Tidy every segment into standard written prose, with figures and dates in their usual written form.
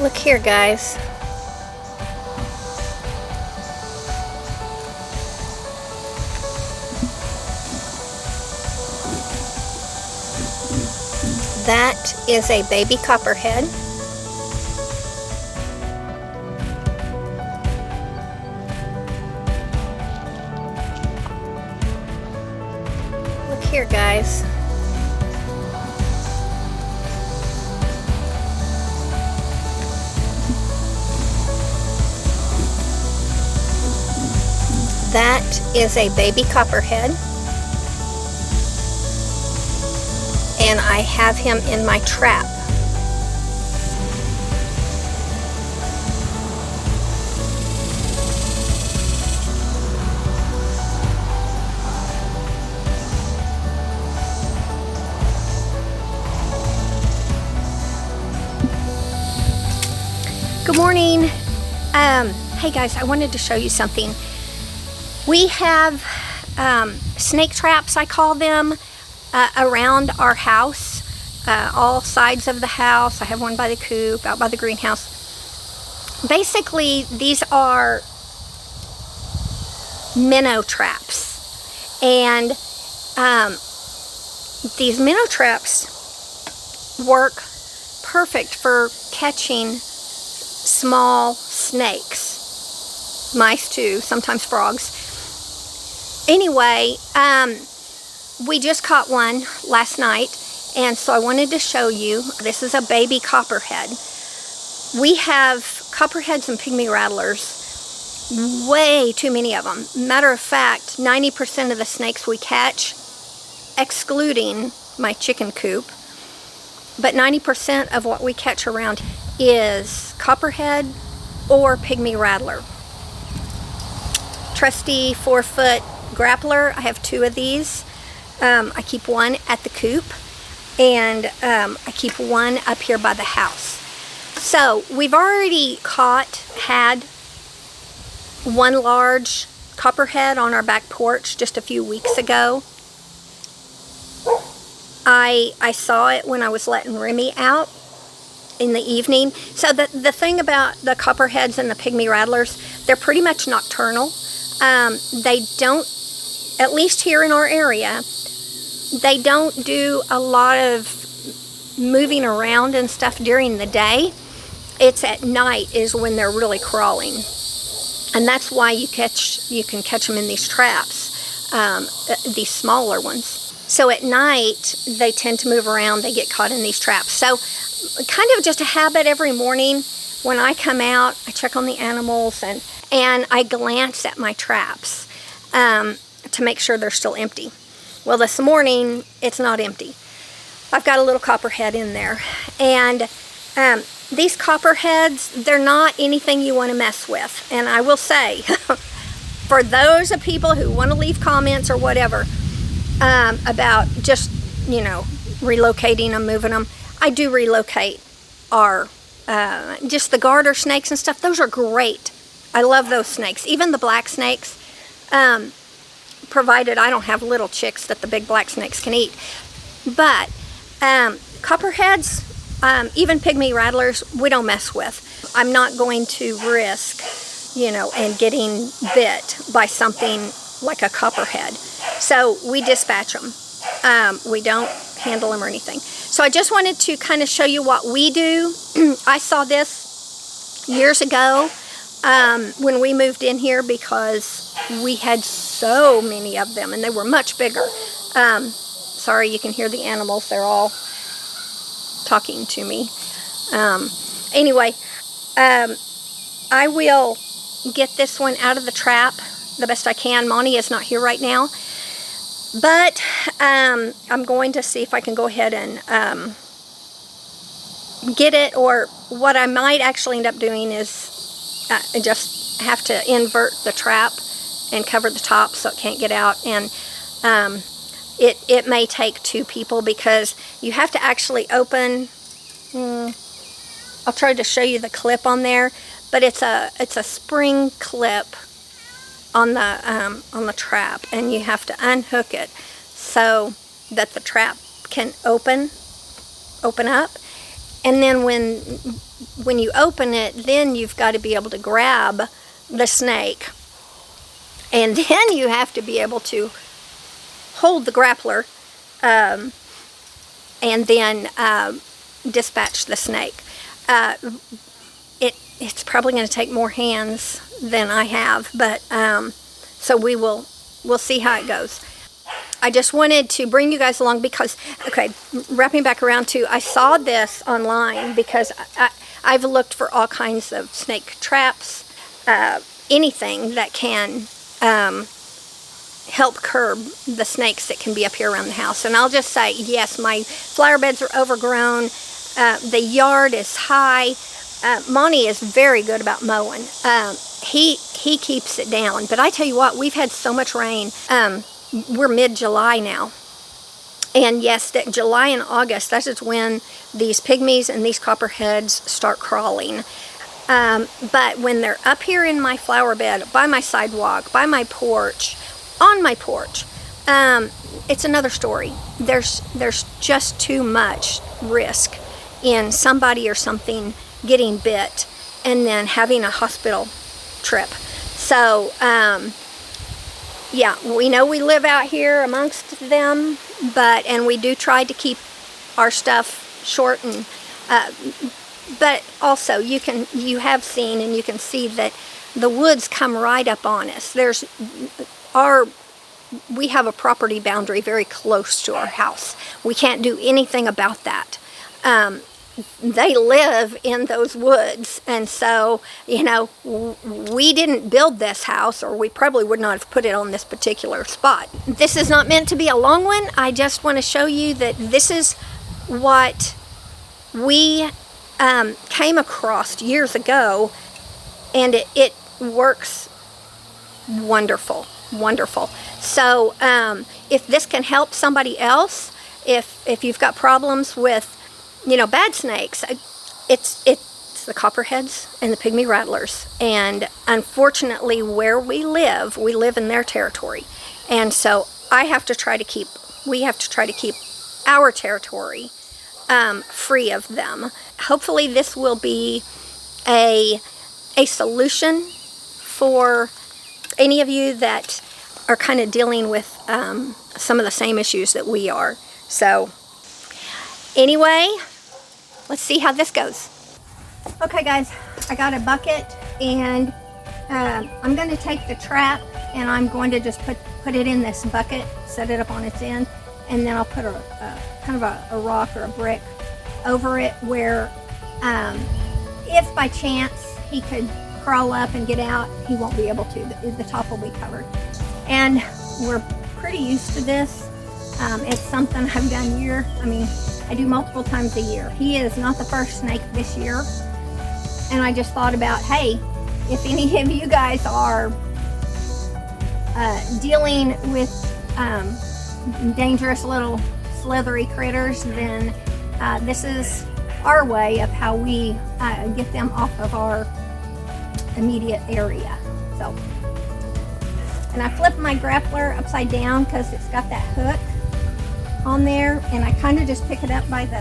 Look here, guys. That is a baby copperhead. Look here, guys. That is a baby copperhead, and I have him in my trap. Good morning. Hey guys, I wanted to show you something. We have snake traps, I call them, around our house, all sides of the house. I have one by the coop, out by the greenhouse. Basically, these are minnow traps, and these minnow traps work perfect for catching small snakes, mice too, sometimes frogs. Anyway, we just caught one last night, and so I wanted to show you. This is a baby copperhead. We have copperheads and pygmy rattlers, way too many of them. Matter of fact, 90% of the snakes we catch, excluding my chicken coop, but 90% of what we catch around is copperhead or pygmy rattler. Trusty 4-foot grappler. I have 2 of these. I keep one at the coop, and I keep one up here by the house. So we've already had one large copperhead on our back porch just a few weeks ago. I saw it when I was letting Remy out in the evening. So the thing about the copperheads and the pygmy rattlers, they're pretty much nocturnal. They don't, at least here in our area, they don't do a lot of moving around and stuff during the day. It's at night is when they're really crawling, and that's why you can catch them in these traps, these smaller ones. So at night they tend to move around. They get caught in these traps. So kind of just a habit every morning when I come out, I check on the animals and I glance at my traps to make sure they're still empty. Well, this morning, it's not empty. I've got a little copperhead in there. And these copperheads, they're not anything you want to mess with. And I will say, for those of people who want to leave comments or whatever about just, relocating them, moving them, I do relocate our, just the garter snakes and stuff. Those are great. I love those snakes, even the black snakes, provided I don't have little chicks that the big black snakes can eat. But copperheads, even pygmy rattlers, we don't mess with. I'm not going to risk, and getting bit by something like a copperhead. So we dispatch them. We don't handle them or anything. So I just wanted to kind of show you what we do. I saw this years ago. When we moved in here, because we had so many of them and they were much bigger. Sorry, you can hear the animals. They're all talking to me. Anyway, I will get this one out of the trap the best I can. Monty is not here right now, but I'm going to see if I can go ahead and get it, or what I might actually end up doing is I just have to invert the trap and cover the top so it can't get out. And it may take 2 people, because you have to actually open. I'll try to show you the clip on there, but it's a spring clip on the trap, and you have to unhook it so that the trap can open up. And then when you open it, then you've got to be able to grab the snake. And then you have to be able to hold the grappler and then dispatch the snake. It's probably going to take more hands than I have, but so we'll see how it goes. I just wanted to bring you guys along because, okay, wrapping back around to, I saw this online because I've looked for all kinds of snake traps, anything that can help curb the snakes that can be up here around the house. And I'll just say, yes, my flower beds are overgrown. The yard is high. Monty is very good about mowing. He keeps it down. But I tell you what, we've had so much rain. We're mid-July now. And yes, July and August, that is when these pygmies and these copperheads start crawling. But when they're up here in my flower bed, by my sidewalk, by my porch, on my porch, it's another story. There's just too much risk in somebody or something getting bit and then having a hospital trip. So, yeah, we know we live out here amongst them, and we do try to keep our stuff short and but also you have seen and you can see that the woods come right up on us. We have a property boundary very close to our house. We can't do anything about that. They live in those woods, and so, you know, we didn't build this house, or we probably would not have put it on this particular spot. This is not meant to be a long one. I just want to show you that this is what we came across years ago, and it works wonderful. So if this can help somebody else, if you've got problems with, you know, bad snakes, it's the copperheads and the pygmy rattlers. And unfortunately, where we live in their territory. And so we have to try to keep our territory free of them. Hopefully this will be a solution for any of you that are kind of dealing with some of the same issues that we are. So anyway, let's see how this goes. Okay guys, I got a bucket, and I'm going to take the trap and I'm going to just put it in this bucket, set it up on its end, and then I'll put a kind of a rock or a brick over it where if by chance he could crawl up and get out, he won't be able to. The top will be covered. And we're pretty used to this. It's something I've done I do multiple times a year. He is not the first snake this year. And I just thought about, hey, if any of you guys are dealing with dangerous little slithery critters, then this is our way of how we get them off of our immediate area. So, and I flipped my grappler upside down because it's got that hook on there, and I kind of just pick it up by the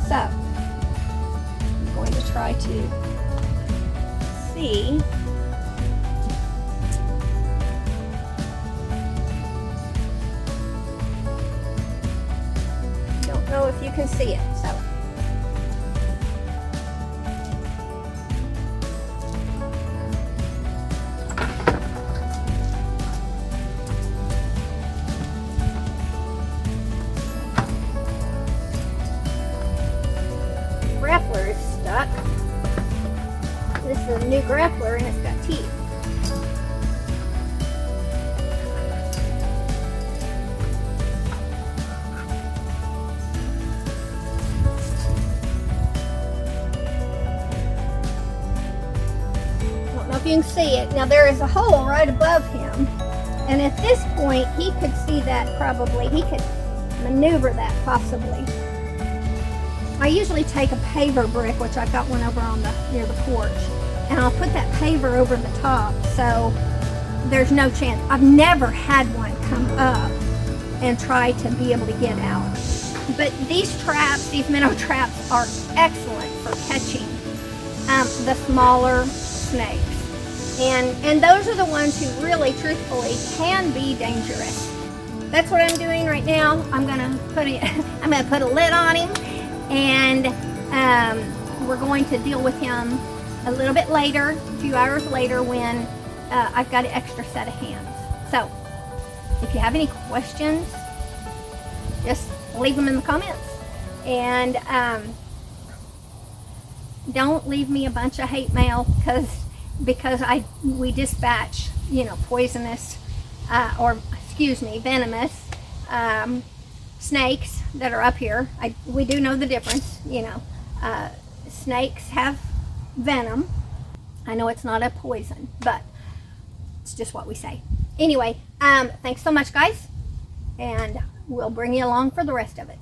so I'm going to try to see. Don't know if you can see it, so grappler is stuck. This is a new grappler and it's got teeth. Don't know if you can see it. Now there is a hole right above him, and at this point he could see that probably. He could maneuver that possibly. I usually take a paver brick, which I've got one over on near the porch, and I'll put that paver over the top so there's no chance. I've never had one come up and try to be able to get out. But these traps, these minnow traps, are excellent for catching the smaller snakes. And those are the ones who really, truthfully, can be dangerous. That's what I'm doing right now. I'm gonna put a lid on him, and we're going to deal with him a little bit later, a few hours later, when I've got an extra set of hands. So, if you have any questions, just leave them in the comments. And don't leave me a bunch of hate mail because we dispatch, poisonous venomous snakes that are up here. We do know the difference. Snakes have venom. I know it's not a poison, but it's just what we say. Anyway, thanks so much, guys, and we'll bring you along for the rest of it.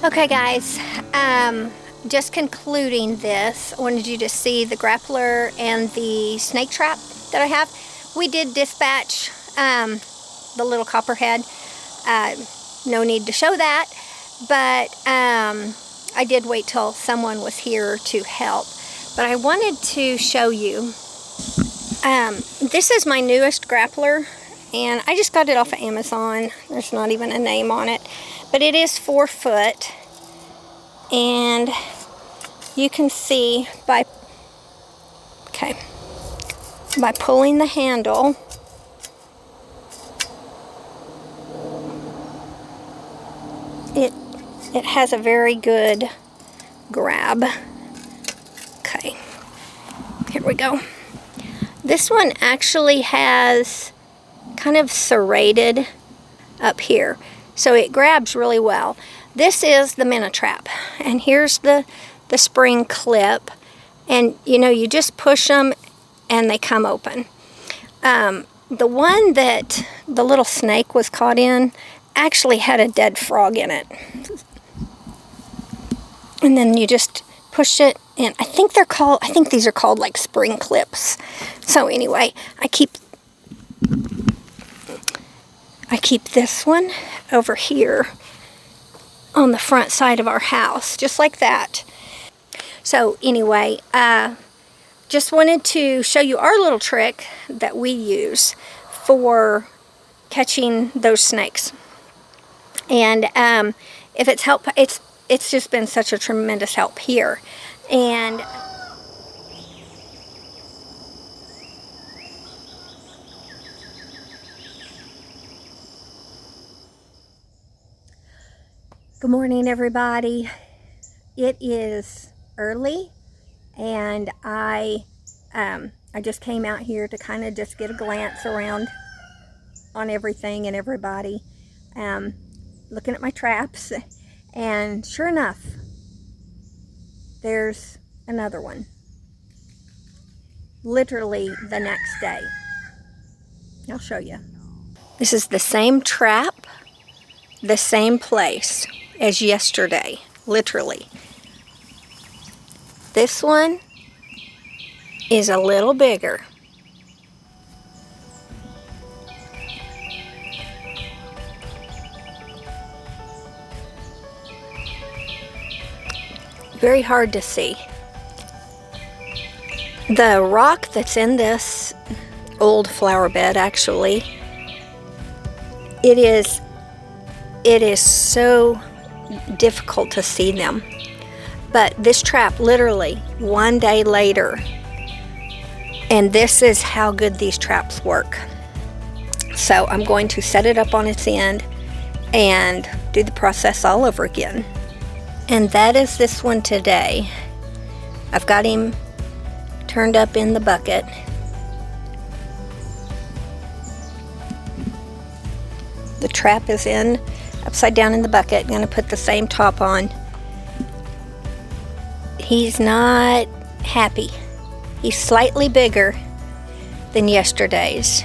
Okay, guys, just concluding this, I wanted you to see the grappler and the snake trap that I have. We did dispatch the little copperhead. No need to show that, but I did wait till someone was here to help. But I wanted to show you, this is my newest grappler, and I just got it off of Amazon. There's not even a name on it. But it is 4 foot, and you can see by pulling the handle, it has a very good grab. Okay, here we go. This one actually has kind of serrated up here, so it grabs really well. This is the minnow trap, and here's the spring clip, and you just push them and they come open. The one that the little snake was caught in actually had a dead frog in it, and then you just push it, and I think these are called like spring clips. So anyway, I keep this one over here on the front side of our house, just like that. So anyway, just wanted to show you our little trick that we use for catching those snakes. And if it's help, it's just been such a tremendous help here. And good morning, everybody. It is early, and I just came out here to kind of just get a glance around on everything and everybody, looking at my traps, and sure enough, there's another one. Literally the next day. I'll show you. This is the same trap, the same place as yesterday, literally. This one is a little bigger. Very hard to see. The rock that's in this old flower bed, actually, it is so difficult to see them. But this trap, literally one day later, and this is how good these traps work. So I'm going to set it up on its end and do the process all over again. And that is this one today. I've got him turned up in the bucket. The trap is in upside down in the bucket. I'm going to put the same top on. He's not happy. He's slightly bigger than yesterday's.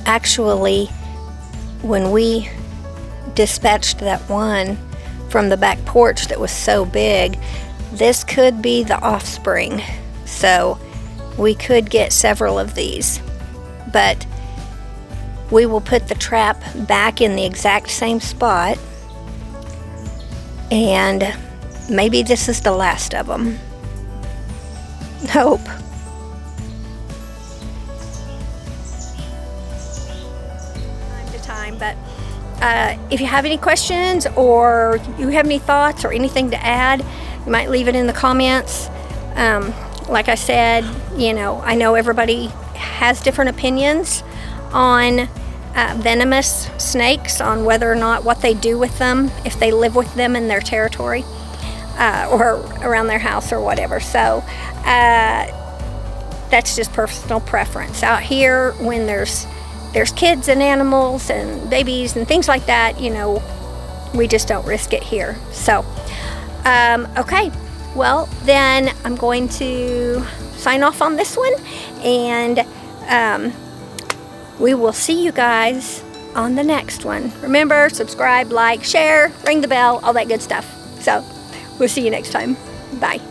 Actually, when we dispatched that one from the back porch that was so big, this could be the offspring. So we could get several of these. But we will put the trap back in the exact same spot, and maybe this is the last of them. Hope. Time to time, but if you have any questions or you have any thoughts or anything to add, you might leave it in the comments. Like I said, you know, I know everybody has different opinions on venomous snakes, on whether or not what they do with them, if they live with them in their territory or around their house or whatever. So that's just personal preference. Out here, when there's kids and animals and babies and things like that, you know, we just don't risk it here. So okay, well then I'm going to sign off on this one, and we will see you guys on the next one. Remember, subscribe, like, share, ring the bell, all that good stuff. So we'll see you next time. Bye.